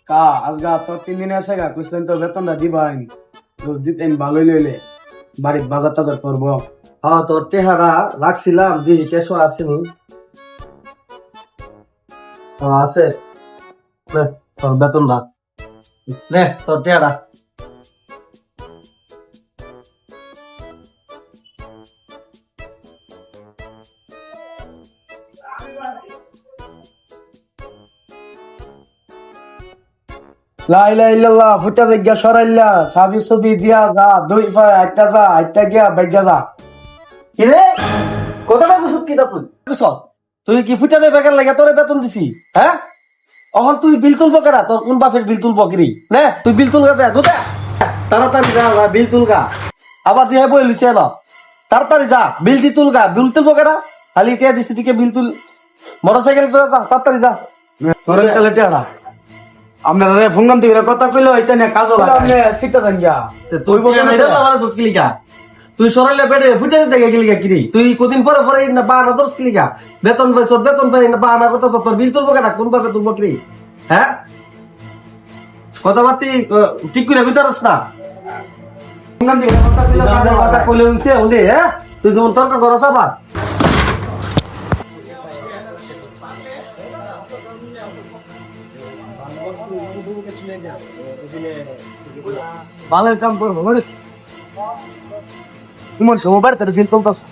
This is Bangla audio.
কা আজগা তো 3 দিন আছে গা কইছেন তো বেতনটা দিবাই রোজ দিতেন ভালোই লইলে বাড়ির বাজার টাজার করবো। হ্যাঁ তোর টেহারা রাখছিলাম দিই কেসো আসেনি আছে নে, তোর বেতন রাখ নে তোর টেহারা লা ইলাহা ইল্লাল্লাহ ফুটা দেখিয়া সরাইল্লা সাবি ছবি দিয়া যা দুই ফায় একটা যা একটা গিয়া বাইগা যা। কিরে কথাটা কুসুত কি তুই কুস তুই কি ফুটা দে বেকার লাগে তোরে বেতন দিছি হ্যাঁ অহন তুই বিল তুলবো কেনা তোর কোন বাপের বিল তুলবো কিরি নে তুই বিল তুলগা দে দুটা তাড়াতাড়ি যা যা, বিল তুলগা আবার দিয়ে বই লিছে না তাড়াতাড়ি যা বিল দি তুলগা বিল তুলবো কেনা খালি টিয়া দিছি দিকে বিল তুল মোটরসাইকেল চলে যা তাড়াতাড়ি যা তোরে তাহলে টেড়া আপনারা রে ফোন নাম দিকে কথা কইলো এটা নিয়ে কাজও লাগে আপনি সিটা দেন গিয়া তুই এটা তো আমার কিলিকা তুই সরাইলে বেড়ে ফুটে দেখে কিলিকা কিরি তুই কদিন পরে পরে না বাহানা দোষ কিলিকা বেতন পাইছ বেতন পাই না বাহানা কথা তোর বিল তুলবো কেনা কোন ভাবে তুলবো কিরি হ্যাঁ কথাবার্তি ঠিক করে ভিতরস না ফোন নাম দিকে কথা কইলো কথা কইলে উঠছে উঠে হ্যাঁ তুই যেমন তর্ক করস আবার ভালোই কাম করবো মানে তোমার সময় বাড়িতে ফিল চলতেছে